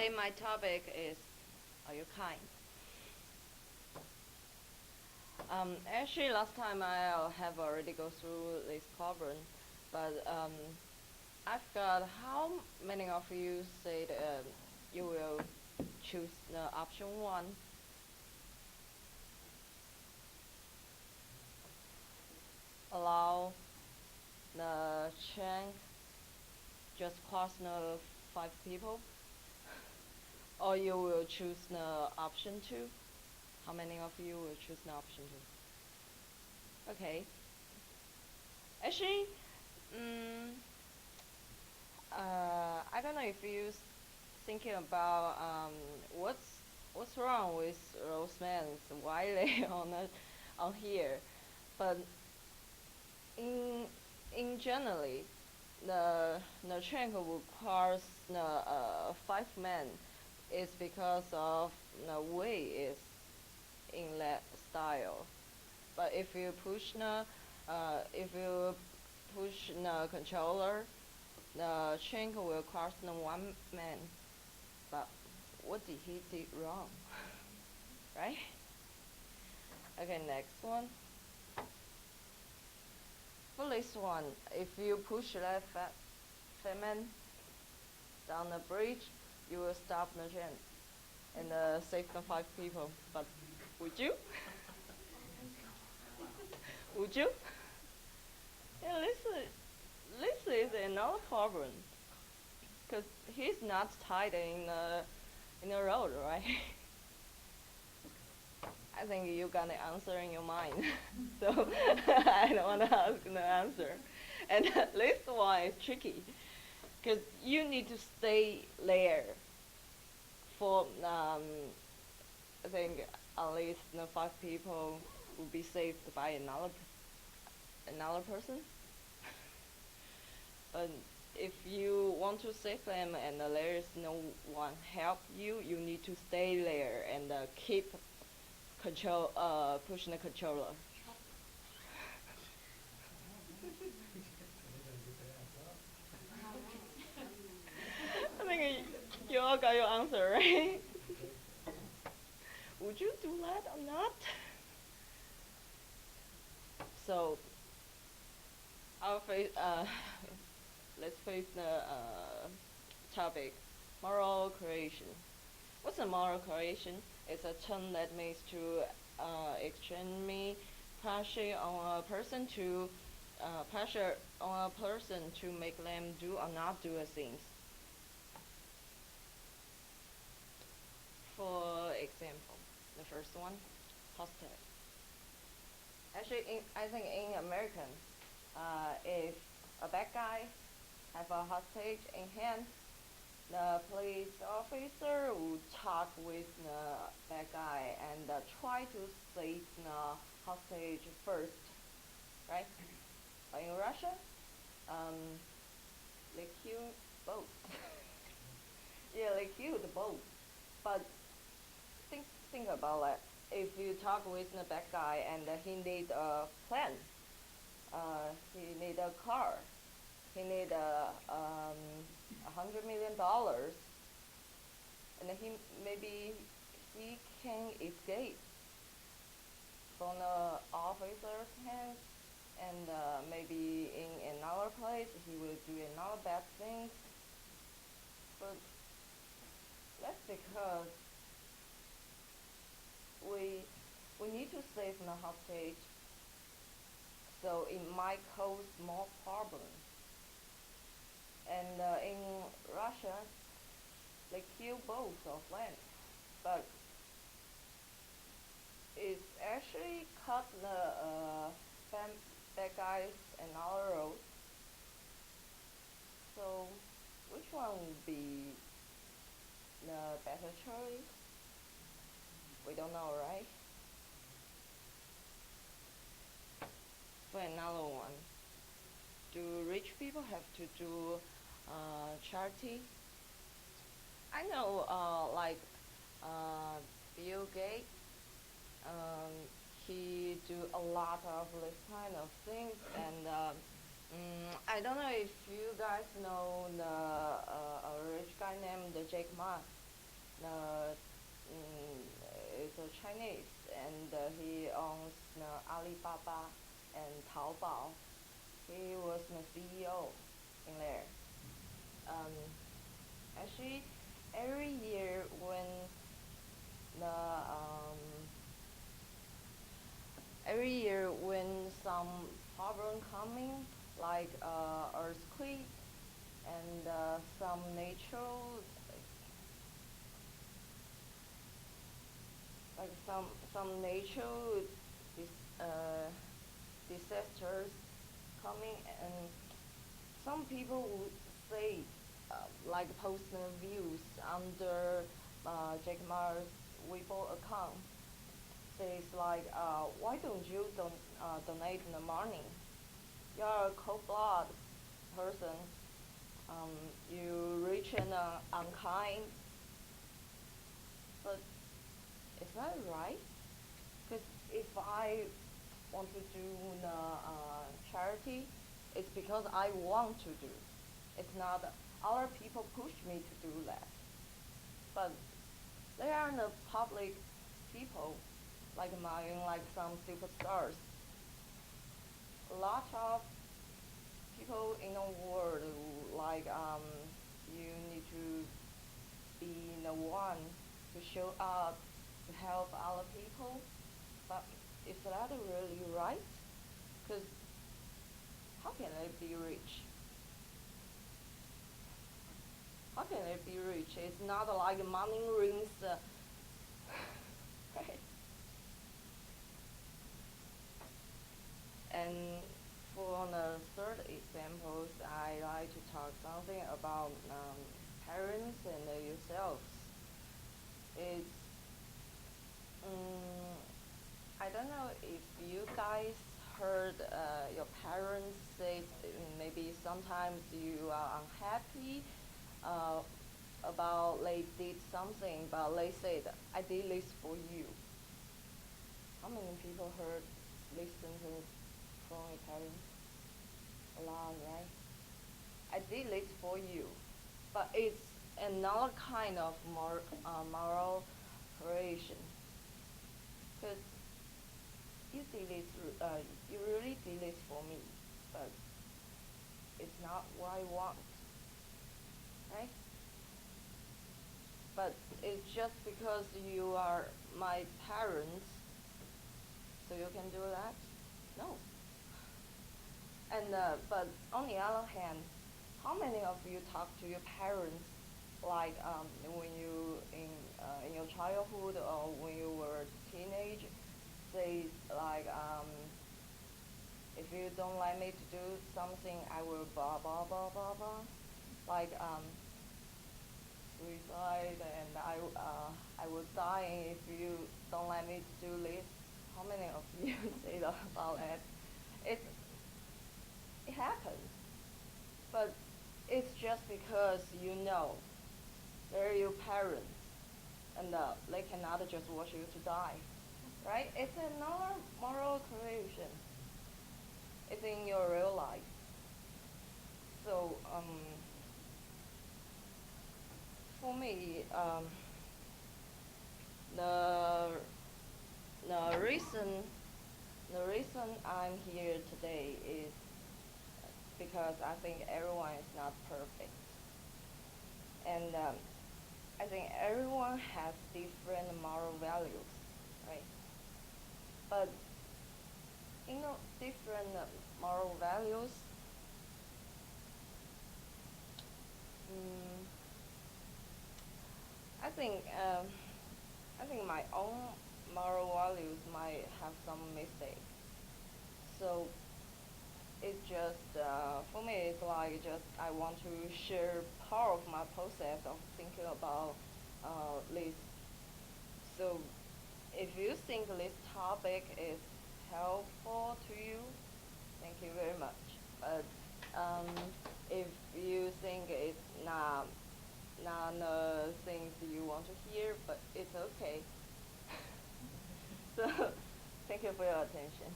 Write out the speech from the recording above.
Today my topic is, are you kind? Actually, last time I have already go through this problem, but I forgot how many of you said you will choose the option one. Allow the chain just cross the 5 people, or you will choose the option two. How many of you will choose the option two? Okay. Actually, mm, I don't know if you thinking about what's wrong with those men, why they on here, but in in generally, the train who requires the 5 men is because of the way is in that style. But if you push the controller, the train will cross the 1 man. But what did he did wrong, right? Okay, next one. For this one, if you push that man down the bridge, you will stop the train and save the 5 people. But would you? Would you? Yeah, this is another problem, because he's not tied in the road, right? I think you got the answer in your mind, so I don't want to ask the answer. And this one is tricky, because you need to stay there for I think at least 5 people will be saved by another person. But if you want to save them and there is no one help you, you need to stay there and keep pushing the controller. I think you all got your answer, right? Would you do that or not? So, I'll face, let's face the topic, moral creation. What's a moral creation? It's a term that means to extremely pressure on a person to make them do or not do a thing. For example, the first one, hostage. Actually, I think in American, if a bad guy have a hostage in hand, the police officer will talk with the bad guy and try to save the hostage first, right? But in Russia, um, they kill both. Yeah, they killed both. But think about that. If you talk with the bad guy and he need a plan, he need a car, he need $100 million, and he maybe he can escape from the officer's hands, and maybe in another place he will do another bad thing. But that's because we we need to save the hostage, so it might cause more problems. And in Russia, they kill both of them, but it's actually cut the bad guys another road. So which one would be the better choice? We don't know, right? For another one, do rich people have to do charity? I know, like uh, Bill Gates, um, he do a lot of this kind of things, and I don't know if you guys know a rich guy named Jack Ma. uh, is a Chinese, and he owns Alibaba and Taobao. He was the CEO in there. Um, Actually, every year when the every year when some problem coming, like earthquake and some natural, like some natural dis- uh, disasters coming, and some people would say, like posting views under Jack Ma's Weibo account, says like, why don't you donate the money? You're a cold-blooded person. You rich and unkind, but is that right? Because if I want to do the charity, it's because I want to do. It's not other people push me to do that. But there are the public people like mine, like some superstars. A lot of people in the world like you need to be the one to show up to help other people. But is that really right? Because how can they be rich? How can they be rich? It's not like money rings, right? And for the third examples, I like to talk something about parents and yourselves. It's um, I don't know if you guys heard your parents say maybe sometimes you are unhappy uh, about they did something, but they said, I did this for you. How many people heard this sentence from your parents? A lot, right? I did this for you. But it's another kind of moral creation. Because you did this, you really did this for me, but it's not what I want, right? But it's just because you are my parents, so you can do that? No. And but on the other hand, how many of you talk to your parents like when you in your childhood or when you were a teenage? Say like if you don't like me to do something, I will blah blah blah blah blah. Like suicide, and I will die if you don't let me do this. How many of you say that about it? It it happens, but it's just because you know they're your parents, and they cannot just watch you to die, right? It's another moral creation. It's in your real life. So for me, the the reason I'm here today is because I think everyone is not perfect, and I think everyone has different moral values, right? But different moral values. Mm, I think I think my own moral values might have some mistakes. So it's just for me it's like just I want to share part of my process of thinking about this. So if you think this topic is helpful to you, thank you very much. But um, if you think it's not the things you want to hear, but it's okay. So thank you for your attention.